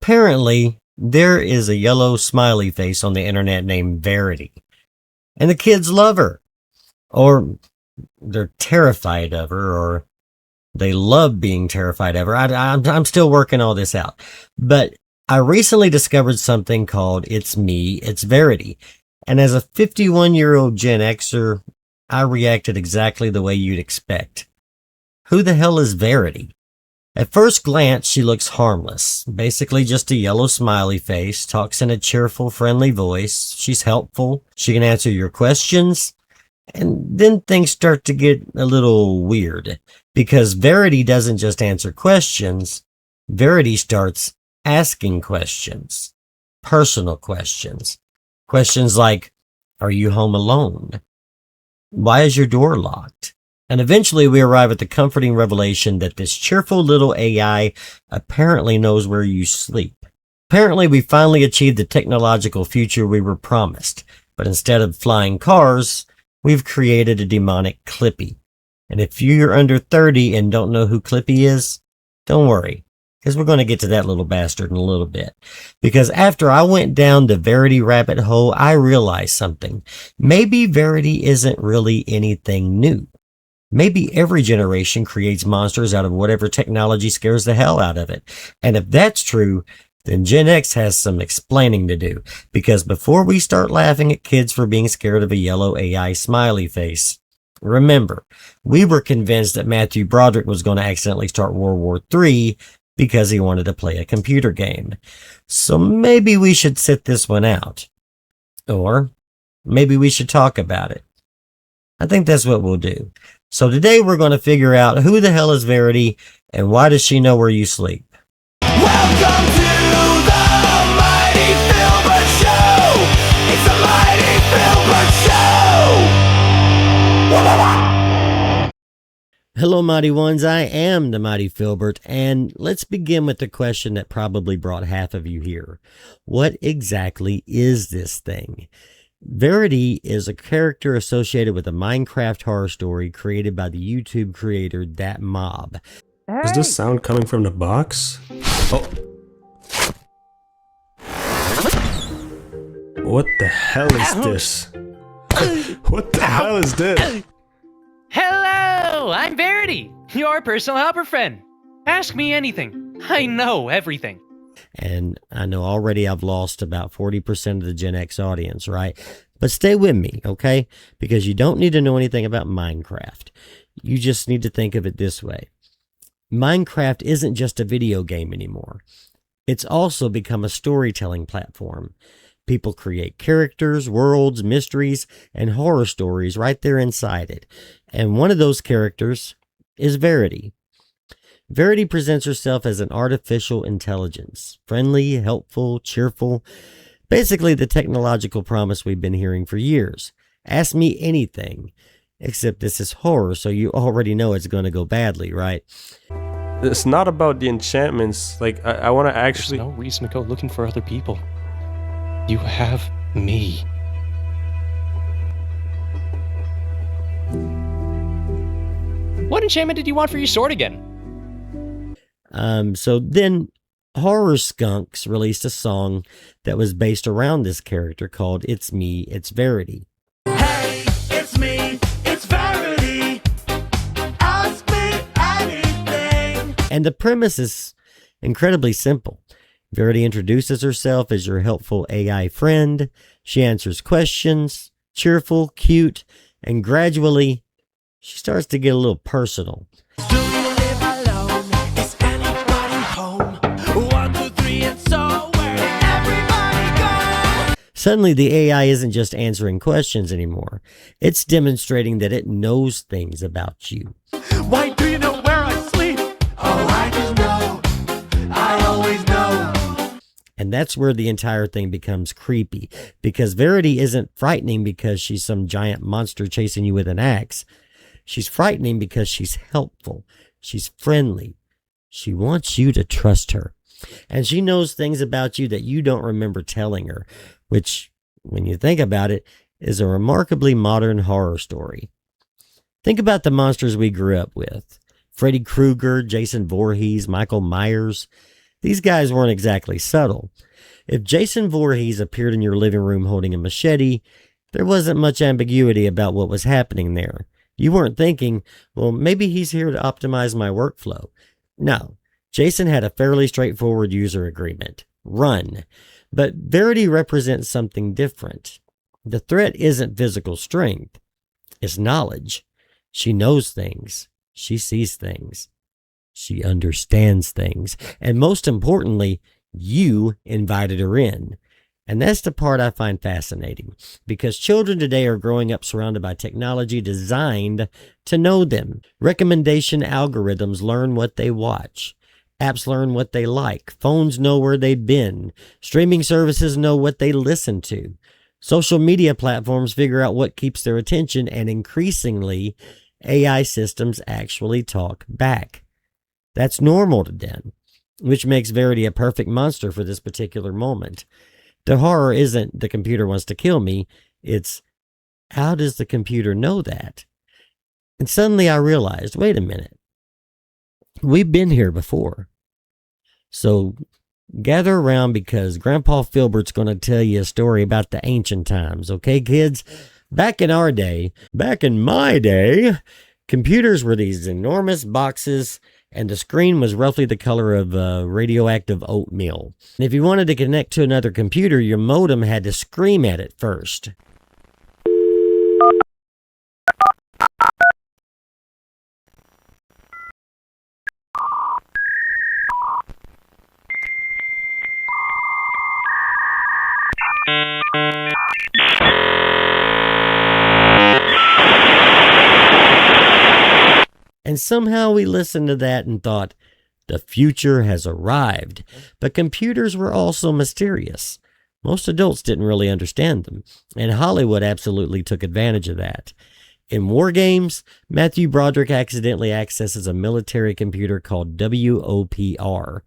Apparently, there is a yellow smiley face on the internet named Verity, and the kids love her, or they're terrified of her, or they love being terrified of her. I'm still working all this out, but I recently discovered something called It's Me, It's Verity, and as a 51-year-old Gen Xer, I reacted exactly the way you'd expect. Who the hell is Verity? At first glance, she looks harmless. Basically just a yellow smiley face, talks in a cheerful, friendly voice. She's helpful. She can answer your questions. And then things start to get a little weird, because Verity doesn't just answer questions. Verity starts asking questions. Personal questions. Questions like, are you home alone? Why is your door locked? And eventually we arrive at the comforting revelation that this cheerful little AI apparently knows where you sleep. Apparently we finally achieved the technological future we were promised. But instead of flying cars, we've created a demonic Clippy. And if you're under 30 and don't know who Clippy is, don't worry, because we're going to get to that little bastard in a little bit. Because after I went down the Verity rabbit hole, I realized something. Maybe Verity isn't really anything new. Maybe every generation creates monsters out of whatever technology scares the hell out of it. And if that's true, then Gen X has some explaining to do. Because before we start laughing at kids for being scared of a yellow AI smiley face, remember, we were convinced that Matthew Broderick was going to accidentally start World War III because he wanted to play a computer game. So maybe we should sit this one out. Or maybe we should talk about it. I think that's what we'll do. So today we're going to figure out who the hell is Verity and why does she know where you sleep. Welcome to the Mighty Philbert Show! It's the Mighty Philbert Show! Hello, Mighty Ones. I am the Mighty Philbert, and let's begin with the question that probably brought half of you here. What exactly is this thing? Verity is a character associated with a Minecraft horror story created by the YouTube creator That Mob. Is this sound coming from the box? Oh. What the hell is this? What the hell is this? Hello, I'm Verity, your personal helper friend. Ask me anything. I know everything. And I know already I've lost about 40% of the Gen X audience, right? But stay with me, okay? Because you don't need to know anything about Minecraft. You just need to think of it this way. Minecraft isn't just a video game anymore. It's also become a storytelling platform. People create characters, worlds, mysteries, and horror stories right there inside it. And one of those characters is Verity. Verity presents herself as an artificial intelligence, friendly, helpful, cheerful, basically the technological promise we've been hearing for years. Ask me anything, except this is horror, so you already know it's going to go badly, right? It's not about the enchantments. Like, I want to actually... There's no reason to go looking for other people. You have me. What enchantment did you want for your sword again? So then Horror Skunks released a song that was based around this character called It's Me, It's Verity. Hey, it's me, it's Verity. Ask me anything. And the premise is incredibly simple. Verity introduces herself as your helpful AI friend. She answers questions, cheerful, cute, and gradually she starts to get a little personal. Do you live alone? Is anybody home? 1, 2, 3, and so where did everybody go? Suddenly, the AI isn't just answering questions anymore. It's demonstrating that it knows things about you. Why do you know where I sleep? Oh, I just know. I always know. And that's where the entire thing becomes creepy, because Verity isn't frightening because she's some giant monster chasing you with an axe. She's frightening because she's helpful. She's friendly. She wants you to trust her. And she knows things about you that you don't remember telling her, which, when you think about it, is a remarkably modern horror story. Think about the monsters we grew up with. Freddy Krueger, Jason Voorhees, Michael Myers. These guys weren't exactly subtle. If Jason Voorhees appeared in your living room holding a machete, there wasn't much ambiguity about what was happening there. You weren't thinking, well, maybe he's here to optimize my workflow. No, Jason had a fairly straightforward user agreement. Run. But Verity represents something different. The threat isn't physical strength. It's knowledge. She knows things. She sees things. She understands things. And most importantly, you invited her in. And that's the part I find fascinating, because children today are growing up surrounded by technology designed to know them. Recommendation algorithms learn what they watch. Apps learn what they like. Phones know where they've been. Streaming services know what they listen to. Social media platforms figure out what keeps their attention, and increasingly, AI systems actually talk back. That's normal to them, which makes Verity a perfect monster for this particular moment. The horror isn't the computer wants to kill me, it's how does the computer know that? And suddenly I realized, wait a minute, we've been here before. So gather around, because Grandpa Philbert's going to tell you a story about the ancient times, okay, kids? Back in my day, computers were these enormous boxes, and the screen was roughly the color of radioactive oatmeal. And if you wanted to connect to another computer, your modem had to scream at it first. And somehow we listened to that and thought, the future has arrived. But computers were also mysterious. Most adults didn't really understand them, and Hollywood absolutely took advantage of that. In war games, Matthew Broderick accidentally accesses a military computer called WOPR.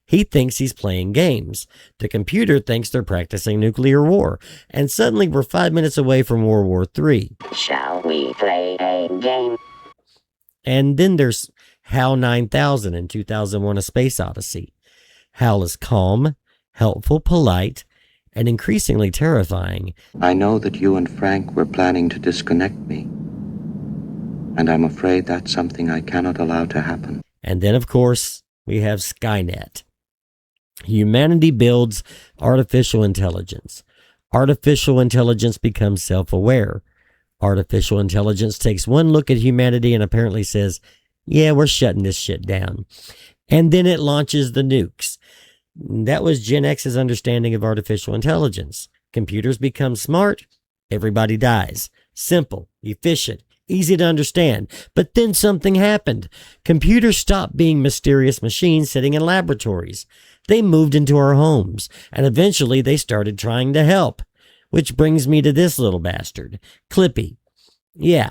He thinks he's playing games. The computer thinks they're practicing nuclear war. And suddenly we're 5 minutes away from World War III. Shall we play a game? And then there's HAL 9000 in 2001: A Space Odyssey. HAL is calm, helpful, polite, and increasingly terrifying. I know that you and Frank were planning to disconnect me, and I'm afraid that's something I cannot allow to happen. And then, of course, we have Skynet. Humanity builds artificial intelligence. Artificial intelligence becomes self-aware. Artificial intelligence takes one look at humanity and apparently says, yeah, we're shutting this shit down. And then it launches the nukes. That was Gen X's understanding of artificial intelligence. Computers become smart, everybody dies. Simple, efficient, easy to understand. But then something happened. Computers stopped being mysterious machines sitting in laboratories. They moved into our homes, and eventually they started trying to help. Which brings me to this little bastard, Clippy. Yeah,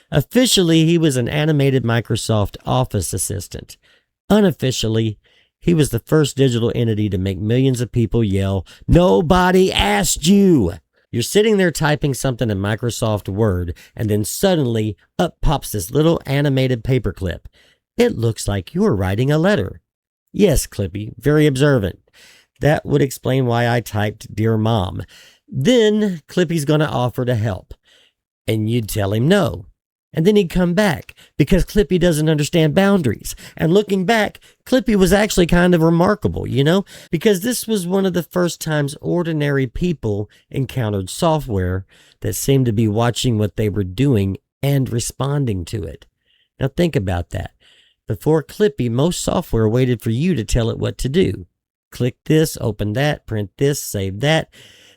officially he was an animated Microsoft Office assistant. Unofficially, he was the first digital entity to make millions of people yell, "Nobody asked you!" You're sitting there typing something in Microsoft Word, and then suddenly up pops this little animated paperclip. It looks like you're writing a letter. Yes, Clippy, very observant. That would explain why I typed "Dear Mom." Then Clippy's going to offer to help, and you'd tell him no. And then he'd come back, because Clippy doesn't understand boundaries. And looking back, Clippy was actually kind of remarkable, because this was one of the first times ordinary people encountered software that seemed to be watching what they were doing and responding to it. Now think about that. Before Clippy, most software waited for you to tell it what to do. Click this, open that, print this, save that.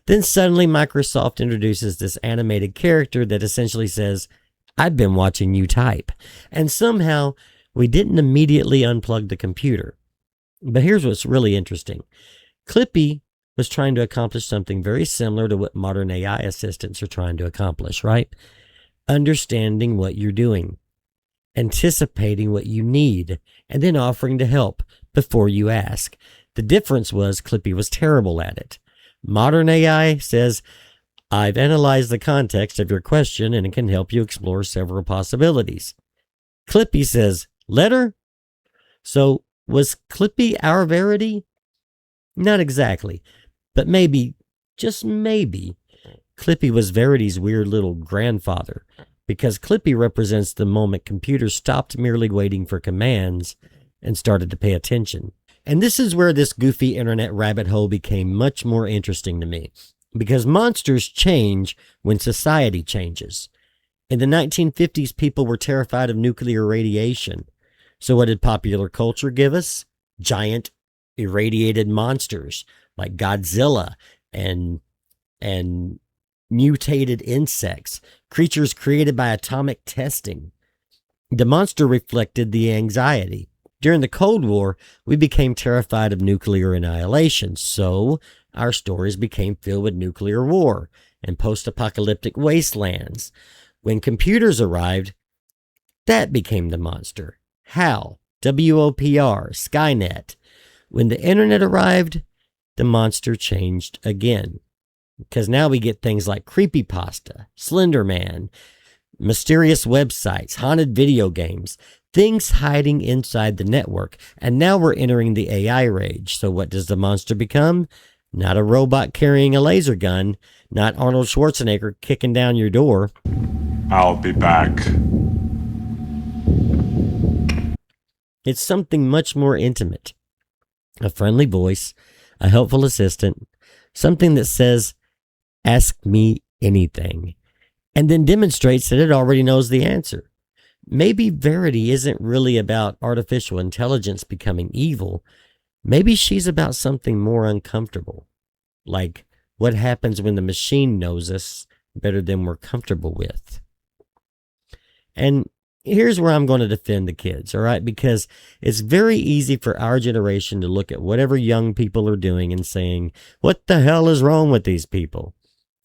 Then suddenly Microsoft introduces this animated character that essentially says, I've been watching you type. And somehow we didn't immediately unplug the computer. But here's what's really interesting. Clippy was trying to accomplish something very similar to what modern AI assistants are trying to accomplish, right? Understanding what you're doing, anticipating what you need, and then offering to help before you ask. The difference was Clippy was terrible at it. Modern AI says, I've analyzed the context of your question and it can help you explore several possibilities. Clippy says, letter? So Was Clippy our Verity? Not exactly, but maybe, just maybe, Clippy was Verity's weird little grandfather, because Clippy represents the moment computers stopped merely waiting for commands and started to pay attention. And this is where this goofy internet rabbit hole became much more interesting to me, because monsters change when society changes. In the 1950s, people were terrified of nuclear radiation. So what did popular culture give us? Giant irradiated monsters like Godzilla and mutated insects, creatures created by atomic testing. The monster reflected the anxiety. During the Cold War, we became terrified of nuclear annihilation, so our stories became filled with nuclear war and post-apocalyptic wastelands. When computers arrived, that became the monster. HAL, WOPR, Skynet. When the internet arrived, the monster changed again. Because now we get things like creepypasta, Slender Man, mysterious websites, haunted video games, things hiding inside the network. And now we're entering the AI rage. So what does the monster become? Not a robot carrying a laser gun, not Arnold Schwarzenegger kicking down your door. I'll be back. It's something much more intimate. A friendly voice, a helpful assistant, something that says, ask me anything, and then demonstrates that it already knows the answer. Maybe Verity isn't really about artificial intelligence becoming evil. Maybe she's about something more uncomfortable, like what happens when the machine knows us better than we're comfortable with. And here's where I'm going to defend the kids, all right? Because it's very easy for our generation to look at whatever young people are doing and saying, what the hell is wrong with these people?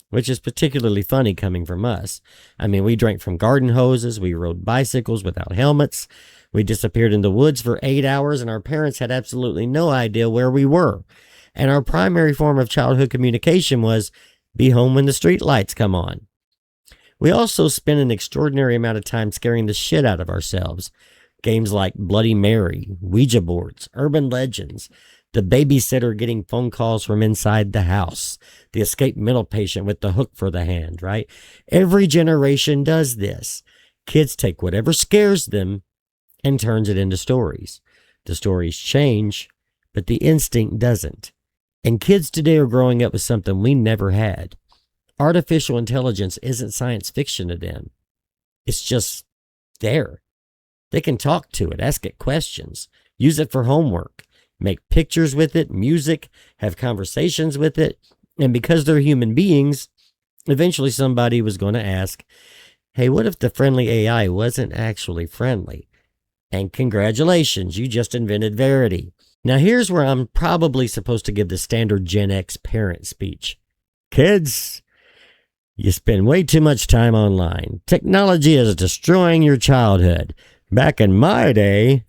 Which is particularly funny coming from us. I mean, we drank from garden hoses, we rode bicycles without helmets, we disappeared in the woods for 8 hours, and our parents had absolutely no idea where we were. And our primary form of childhood communication was, be home when the street lights come on. We also spent an extraordinary amount of time scaring the shit out of ourselves. Games like Bloody Mary, Ouija boards, urban legends, the babysitter getting phone calls from inside the house, the escaped mental patient with the hook for the hand, right? Every generation does this. Kids take whatever scares them and turns it into stories. The stories change, but the instinct doesn't. And kids today are growing up with something we never had. Artificial intelligence isn't science fiction to them. It's just there. They can talk to it, ask it questions, use it for homework, make pictures with it, music, have conversations with it. And because they're human beings, eventually somebody was going to ask, hey, what if the friendly AI wasn't actually friendly? And congratulations, you just invented Verity. Now here's where I'm probably supposed to give the standard Gen X parent speech. Kids, you spend way too much time online. Technology is destroying your childhood. Back in my day.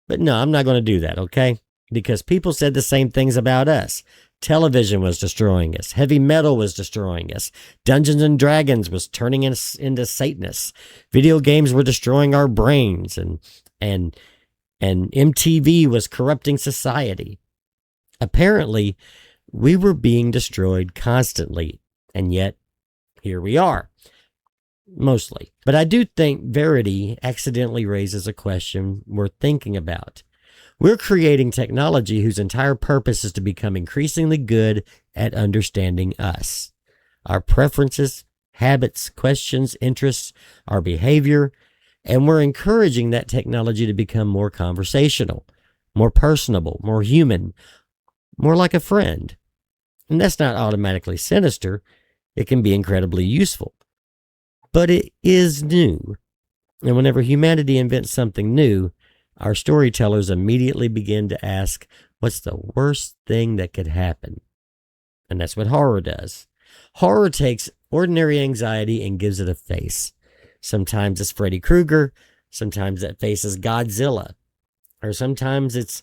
But no, I'm not going to do that, okay? Because people said the same things about us. Television was destroying us. Heavy metal was destroying us. Dungeons and Dragons was turning us into Satanists. Video games were destroying our brains. And MTV was corrupting society. Apparently, we were being destroyed constantly. And yet, here we are. Mostly. But I do think Verity accidentally raises a question worth thinking about. We're creating technology whose entire purpose is to become increasingly good at understanding us. Our preferences, habits, questions, interests, our behavior, and we're encouraging that technology to become more conversational, more personable, more human, more like a friend. And that's not automatically sinister. It can be incredibly useful. But it is new. And whenever humanity invents something new, our storytellers immediately begin to ask, what's the worst thing that could happen? And that's what horror does. Horror takes ordinary anxiety and gives it a face. Sometimes it's Freddy Krueger. Sometimes that face is Godzilla. Or sometimes it's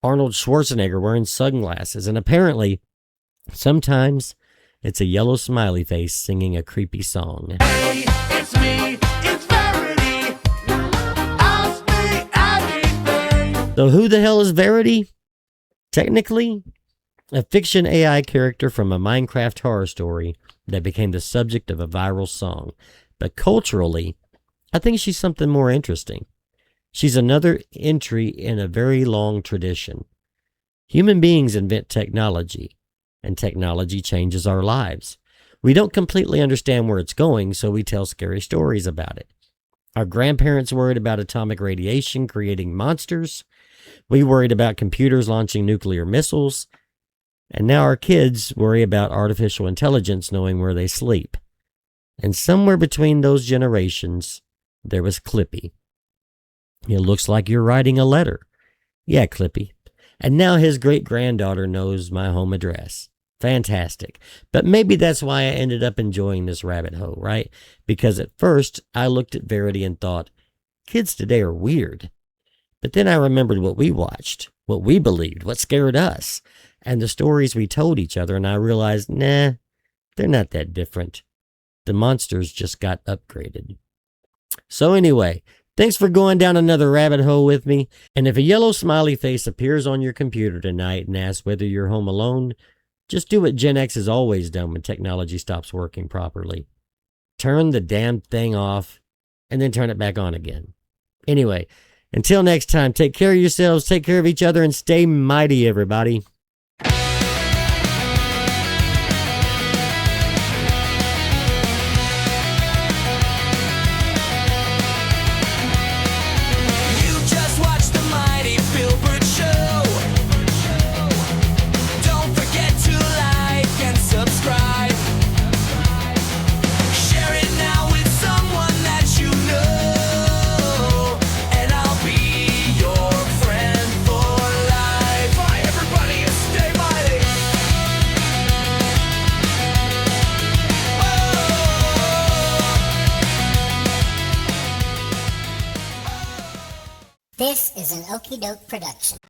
Arnold Schwarzenegger wearing sunglasses. And apparently, sometimes it's a yellow smiley face singing a creepy song. Hey, it's me, it's Verity. Ask me anything. So who the hell is Verity? Technically, a fiction AI character from a Minecraft horror story that became the subject of a viral song. But culturally, I think she's something more interesting. She's another entry in a very long tradition. Human beings invent technology, and technology changes our lives. We don't completely understand where it's going, so we tell scary stories about it. Our grandparents worried about atomic radiation creating monsters. We worried about computers launching nuclear missiles. And now our kids worry about artificial intelligence knowing where they sleep. And somewhere between those generations, there was Clippy. It looks like you're writing a letter. Yeah, Clippy. And now his great-granddaughter knows my home address. Fantastic. But maybe that's why I ended up enjoying this rabbit hole, right? Because at first, I looked at Verity and thought, kids today are weird. But then I remembered what we watched, what we believed, what scared us, and the stories we told each other, and I realized, nah, they're not that different. The monsters just got upgraded. So anyway, thanks for going down another rabbit hole with me. And if a yellow smiley face appears on your computer tonight and asks whether you're home alone, just do what Gen X has always done when technology stops working properly. Turn the damn thing off and then turn it back on again. Anyway, until next time, take care of yourselves, take care of each other, and stay mighty, everybody. You just watched the mighty Philbert show. Don't forget to like and subscribe. Share it now with someone that you know, and I'll be your friend for life. Bye, everybody, and stay mighty. This is an Okie Doke production.